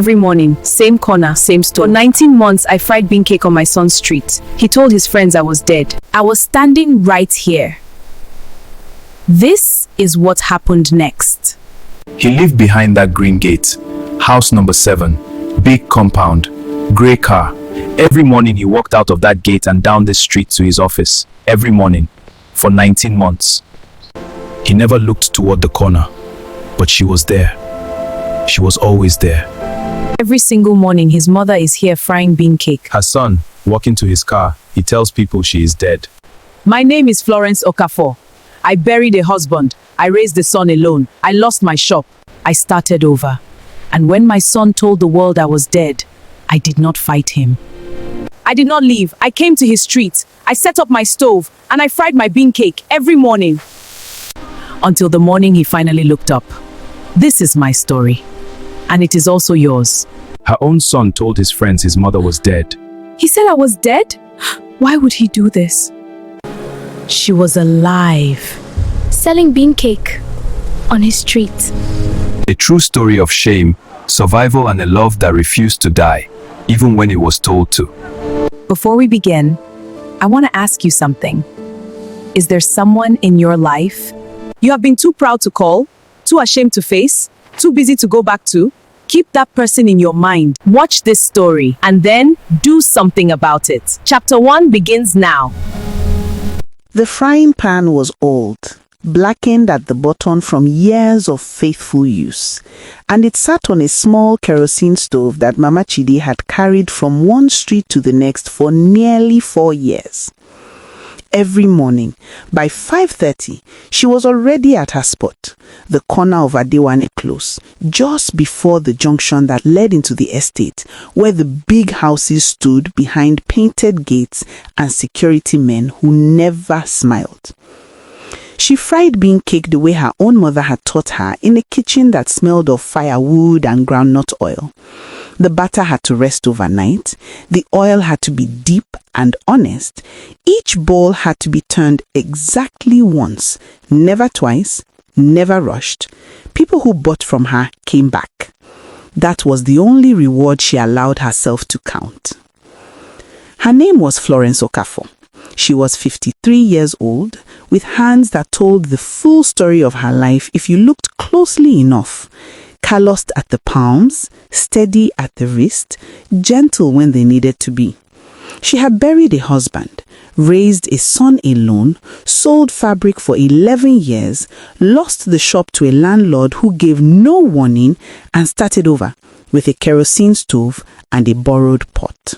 Every morning, same corner, same store. For 19 months, I fried bean cake on my son's street. He told his friends I was dead. I was standing right here. This is what happened next. He lived behind that green gate. House number 7. Big compound. Grey car. Every morning he walked out of that gate and down this street to his office. Every morning. For 19 months. He never looked toward the corner. But she was there. She was always there. Every single morning, his mother is here frying bean cake. Her son, walking to his car, he tells people she is dead. My name is Florence Okafor. I buried a husband. I raised a son alone. I lost my shop. I started over. And when my son told the world I was dead, I did not fight him. I did not leave. I came to his street. I set up my stove and I fried my bean cake every morning. Until the morning he finally looked up. This is my story. And it is also yours. Her own son told his friends his mother was dead. He said I was dead? Why would he do this? She was alive. Selling bean cake on his street. A true story of shame, survival, and a love that refused to die, even when it was told to. Before we begin, I want to ask you something. Is there someone in your life you have been too proud to call, too ashamed to face, too busy to go back to? Keep that person in your mind. Watch this story and then do something about it. Chapter 1 begins now. The frying pan was old, blackened at the bottom from years of faithful use, and it sat on a small kerosene stove that Mama Chidi had carried from one street to the next for nearly 4 years. Every morning, by 5:30, she was already at her spot, the corner of Adewane Close, just before the junction that led into the estate, where the big houses stood behind painted gates and security men who never smiled. She fried bean cake the way her own mother had taught her in a kitchen that smelled of firewood and groundnut oil. The batter had to rest overnight. The oil had to be deep and honest. Each bowl had to be turned exactly once, never twice, never rushed. People who bought from her came back. That was the only reward she allowed herself to count. Her name was Florence Okafor. She was 53 years old, with hands that told the full story of her life if you looked closely enough. Calloused at the palms, steady at the wrist, gentle when they needed to be. She had buried a husband, raised a son alone, sold fabric for 11 years, lost the shop to a landlord who gave no warning, and started over with a kerosene stove and a borrowed pot.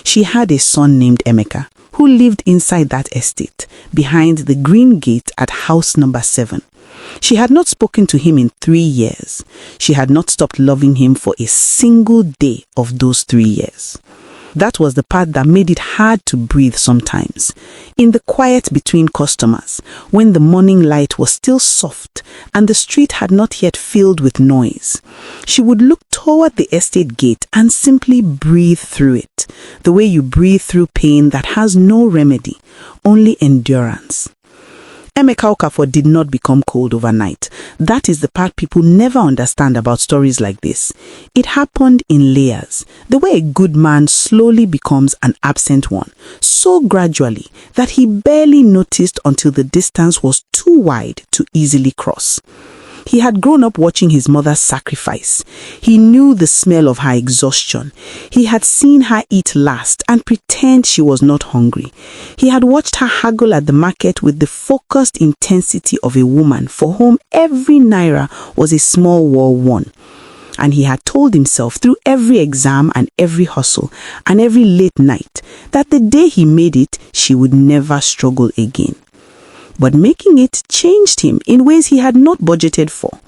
She had a son named Emeka, who lived inside that estate, behind the green gate at house number 7. She had not spoken to him in 3 years. She had not stopped loving him for a single day of those 3 years. That was the part that made it hard to breathe sometimes. In the quiet between customers, when the morning light was still soft and the street had not yet filled with noise, she would look toward the estate gate and simply breathe through it, the way you breathe through pain that has no remedy, only endurance. Emeka Okafor did not become cold overnight. That is the part people never understand about stories like this. It happened in layers, the way a good man slowly becomes an absent one, so gradually that he barely noticed until the distance was too wide to easily cross. He had grown up watching his mother sacrifice. He knew the smell of her exhaustion. He had seen her eat last and pretend she was not hungry. He had watched her haggle at the market with the focused intensity of a woman for whom every naira was a small war won. And he had told himself through every exam and every hustle and every late night that the day he made it, she would never struggle again. But making it changed him in ways he had not budgeted for.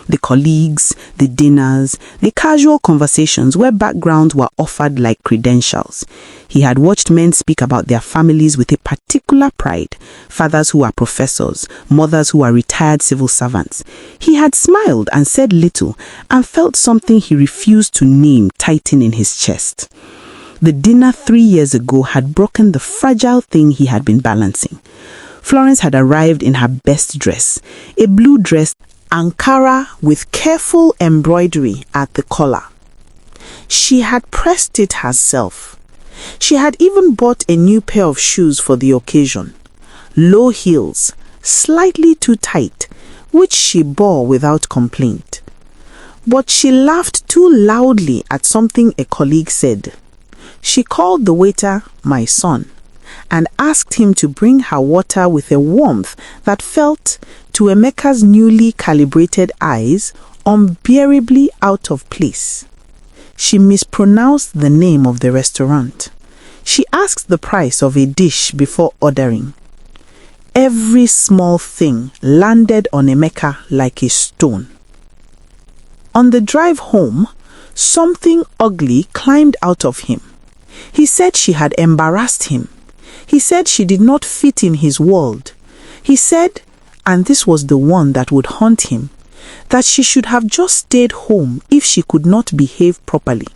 The colleagues, the dinners, the casual conversations where backgrounds were offered like credentials. He had watched men speak about their families with a particular pride, fathers who are professors, mothers who are retired civil servants. He had smiled and said little and felt something he refused to name tighten in his chest. The dinner 3 years ago had broken the fragile thing he had been balancing. Florence had arrived in her best dress, a blue dress, Ankara with careful embroidery at the collar. She had pressed it herself. She had even bought a new pair of shoes for the occasion. Low heels, slightly too tight, which she bore without complaint. But she laughed too loudly at something a colleague said. She called the waiter "my son" and asked him to bring her water with a warmth that felt, to Emeka's newly calibrated eyes, unbearably out of place. She mispronounced the name of the restaurant. She asked the price of a dish before ordering. Every small thing landed on Emeka like a stone. On the drive home, something ugly climbed out of him. He said she had embarrassed him. He said she did not fit in his world. He said, and this was the one that would haunt him, that she should have just stayed home if she could not behave properly.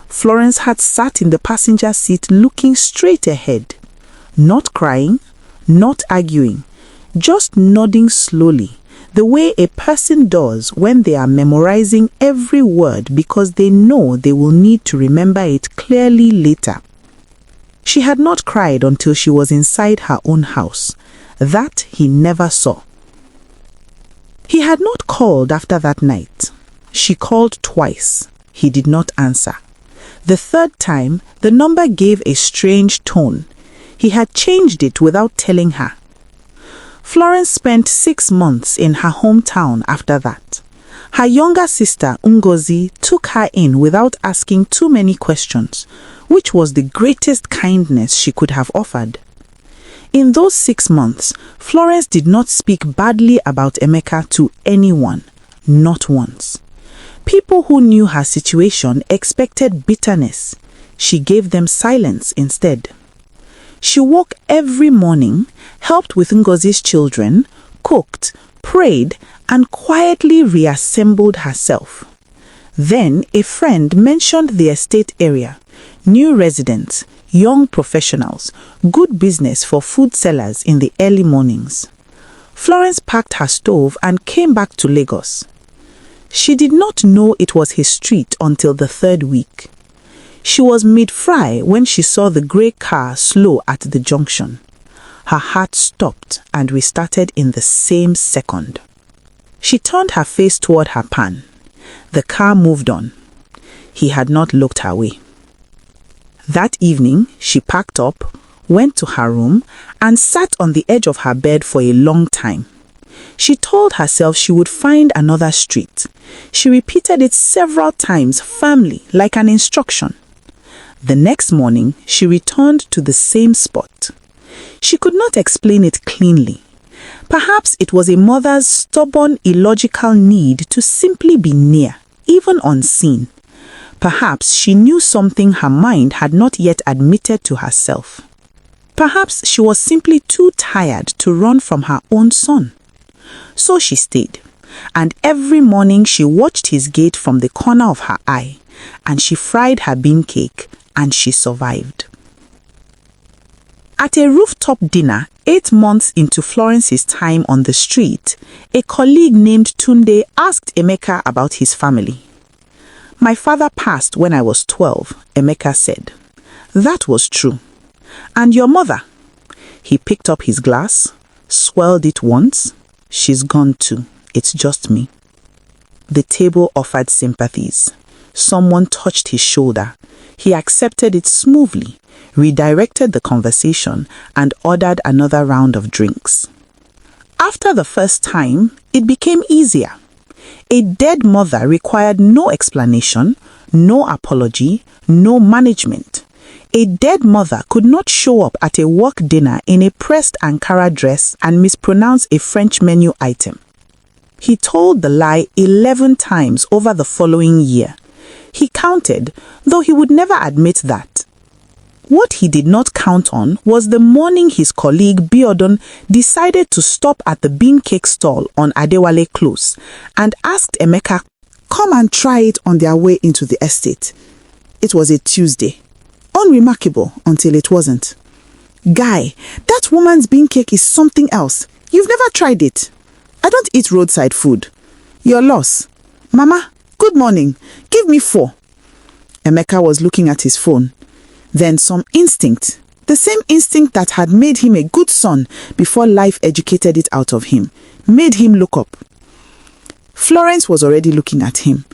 Florence had sat in the passenger seat looking straight ahead, not crying, not arguing, just nodding slowly, the way a person does when they are memorizing every word because they know they will need to remember it clearly later. She had not cried until she was inside her own house. That he never saw. He had not called after that night. She called twice. He did not answer. The third time, the number gave a strange tone. He had changed it without telling her. Florence spent 6 months in her hometown after that. Her younger sister, Ngozi, took her in without asking too many questions, which was the greatest kindness she could have offered. In those 6 months, Florence did not speak badly about Emeka to anyone, not once. People who knew her situation expected bitterness. She gave them silence instead. She woke every morning, helped with Ngozi's children, cooked, prayed, and quietly reassembled herself. Then a friend mentioned the estate area, new residents, young professionals, good business for food sellers in the early mornings. Florence packed her stove and came back to Lagos. She did not know it was his street until the 3rd week. She was mid-fry when she saw the grey car slow at the junction. Her heart stopped and restarted in the same second. She turned her face toward her pan. The car moved on. He had not looked her way. That evening, she packed up, went to her room, and sat on the edge of her bed for a long time. She told herself she would find another street. She repeated it several times firmly, like an instruction. The next morning, she returned to the same spot. She could not explain it cleanly. Perhaps it was a mother's stubborn, illogical need to simply be near, even unseen. Perhaps she knew something her mind had not yet admitted to herself. Perhaps she was simply too tired to run from her own son. So she stayed, and every morning she watched his gate from the corner of her eye, and she fried her bean cake, and she survived. At a rooftop dinner 8 months into Florence's time on the street, a colleague named Tunde asked Emeka about his family. "My father passed when I was 12, Emeka said. That was true. And your mother?" He picked up his glass, swirled it once. "She's gone too. It's just me." The table offered sympathies. Someone touched his shoulder. He accepted it smoothly, redirected the conversation, and ordered another round of drinks. After the first time, it became easier. A dead mother required no explanation, no apology, no management. A dead mother could not show up at a work dinner in a pressed Ankara dress and mispronounce a French menu item. He told the lie 11 times over the following year. He counted, though he would never admit that. What he did not count on was the morning his colleague Biodun decided to stop at the bean cake stall on Adewale Close and asked Emeka, "Come and try it on their way into the estate." It was a Tuesday. Unremarkable until it wasn't. "Guy, that woman's bean cake is something else. You've never tried it." "I don't eat roadside food." "Your loss." "Mama, good morning. Give me 4. Emeka was looking at his phone. Then some instinct, the same instinct that had made him a good son before life educated it out of him, made him look up. Florence was already looking at him.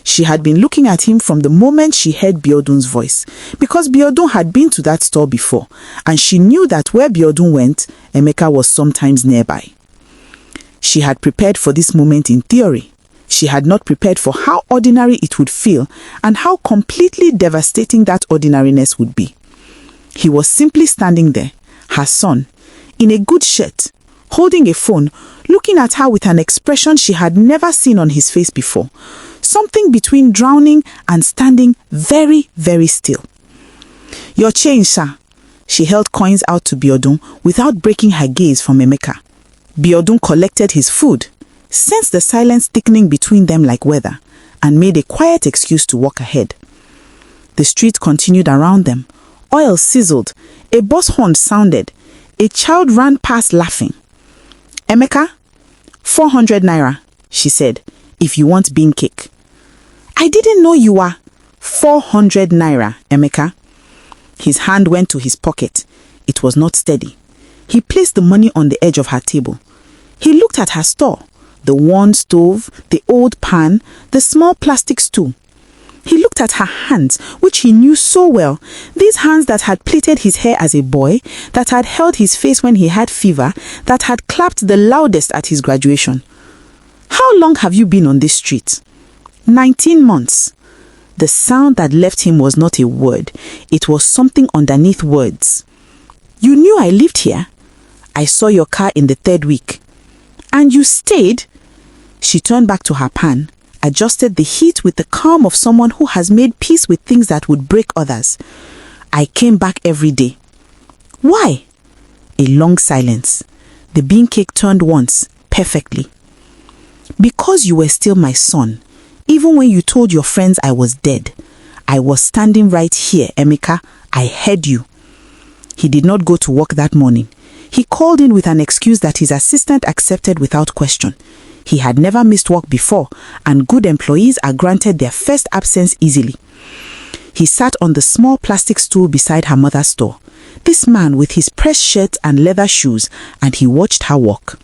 She had been looking at him from the moment she heard Biodun's voice, because Biodun had been to that store before, and she knew that where Biodun went, Emeka was sometimes nearby. She had prepared for this moment in theory. She had not prepared for how ordinary it would feel and how completely devastating that ordinariness would be. He was simply standing there, her son, in a good shirt, holding a phone, looking at her with an expression she had never seen on his face before, something between drowning and standing very, very still. "Your change, sir." She held coins out to Biodun without breaking her gaze from Emeka. Biodun collected his food, sensed the silence thickening between them like weather, and made a quiet excuse to walk ahead. The street continued around them. Oil sizzled, a bus horn sounded, a child ran past laughing. "Emeka, 400 naira, she said, "if you want bean cake." "I didn't know you were." 400 naira, Emeka. His hand went to his pocket. It was not steady. He placed the money on the edge of her table. He looked at her store, the worn stove, the old pan, the small plastic stool. He looked at her hands, which he knew so well, these hands that had plaited his hair as a boy, that had held his face when he had fever, that had clapped the loudest at his graduation. "How long have you been on this street?" 19 months. The sound that left him was not a word. It was something underneath words. "You knew I lived here? I saw your car in the 3rd week." "And you stayed?" She turned back to her pan, adjusted the heat with the calm of someone who has made peace with things that would break others. "I came back every day." "Why?" A long silence. The bean cake turned once, perfectly. "Because you were still my son. Even when you told your friends I was dead. I was standing right here, Emeka. I heard you." He did not go to work that morning. He called in with an excuse that his assistant accepted without question. He had never missed work before, and good employees are granted their first absence easily. He sat on the small plastic stool beside her mother's store, this man with his pressed shirt and leather shoes, and he watched her walk.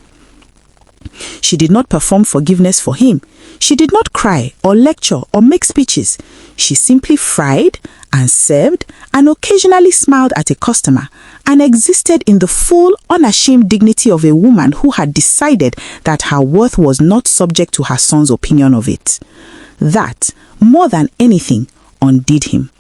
She did not perform forgiveness for him. She did not cry or lecture or make speeches. She simply fried and served and occasionally smiled at a customer and existed in the full, unashamed dignity of a woman who had decided that her worth was not subject to her son's opinion of it. That, more than anything, undid him.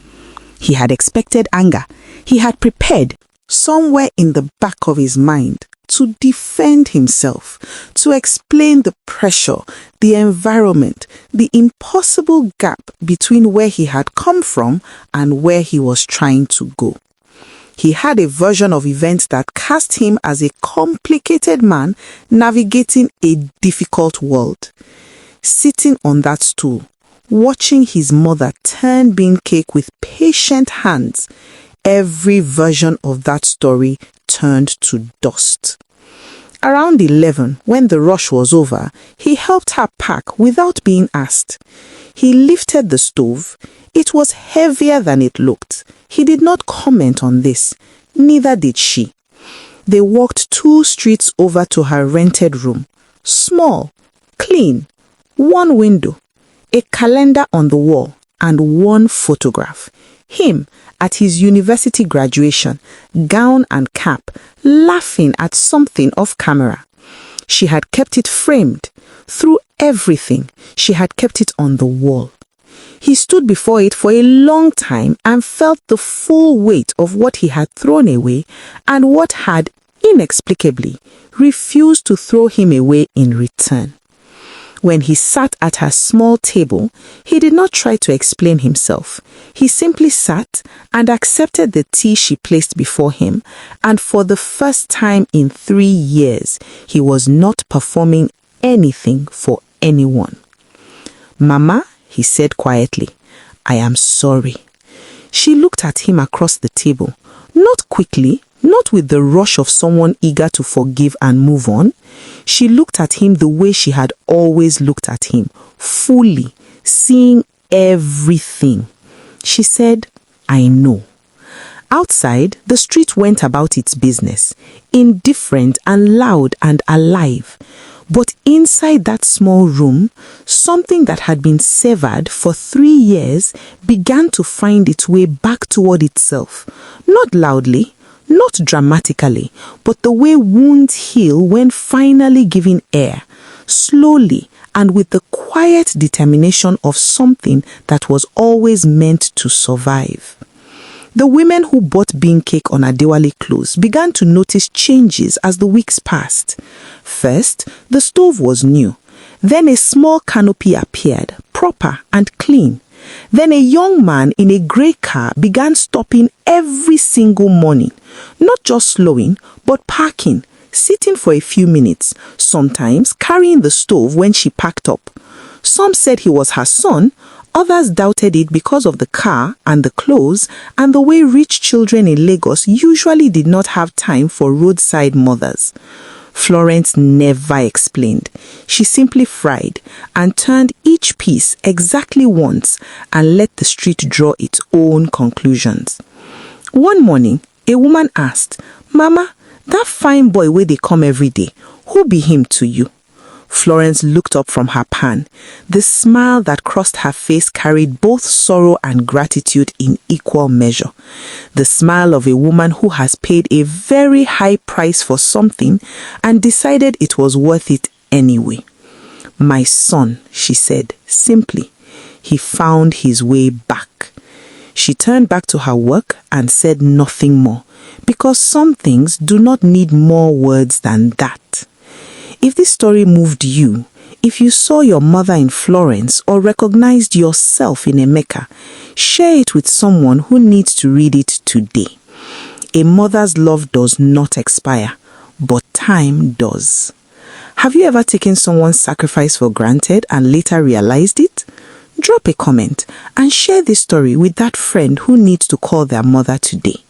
He had expected anger. He had prepared, somewhere in the back of his mind, to defend himself, to explain the pressure, the environment, the impossible gap between where he had come from and where he was trying to go. He had a version of events that cast him as a complicated man navigating a difficult world. Sitting on that stool, watching his mother turn bean cake with patient hands, every version of that story turned to dust. Around 11, when the rush was over, he helped her pack without being asked. He lifted the stove. It was heavier than it looked. He did not comment on this. Neither did she. They walked 2 streets over to her rented room. Small, clean, 1 window, a calendar on the wall, and 1 photograph. Him at his university graduation, gown and cap, laughing at something off camera. She had kept it framed. Through everything, she had kept it on the wall. He stood before it for a long time and felt the full weight of what he had thrown away and what had, inexplicably, refused to throw him away in return. When he sat at her small table, he did not try to explain himself. He simply sat and accepted the tea she placed before him, and for the first time in 3 years, he was not performing anything for anyone. "Mama," he said quietly, "I am sorry." She looked at him across the table, not quickly, not with the rush of someone eager to forgive and move on. She looked at him the way she had always looked at him, fully, seeing everything. She said, I know. Outside, the street went about its business, indifferent and loud and alive. But inside that small room, something that had been severed for 3 years began to find its way back toward itself. Not loudly, not dramatically, but the way wounds heal when finally given air, slowly and with the quiet determination of something that was always meant to survive. The women who bought bean cake on Adewale Close began to notice changes as the weeks passed. First, the stove was new. Then a small canopy appeared, proper and clean. Then a young man in a grey car began stopping every single morning, not just slowing, but parking, sitting for a few minutes, sometimes carrying the stove when she packed up. Some said he was her son, others doubted it because of the car and the clothes and the way rich children in Lagos usually did not have time for roadside mothers. Florence never explained. She simply fried and turned each piece exactly once and let the street draw its own conclusions. One morning, a woman asked, "Mama, that fine boy where they come every day, who be him to you?" Florence looked up from her pan. The smile that crossed her face carried both sorrow and gratitude in equal measure. The smile of a woman who has paid a very high price for something and decided it was worth it anyway. "My son," she said simply. He found his way back. She turned back to her work and said nothing more, because some things do not need more words than that. If this story moved you, if you saw your mother in Florence or recognized yourself in Emeka, share it with someone who needs to read it today. A mother's love does not expire, but time does. Have you ever taken someone's sacrifice for granted and later realized it? Drop a comment and share this story with that friend who needs to call their mother today.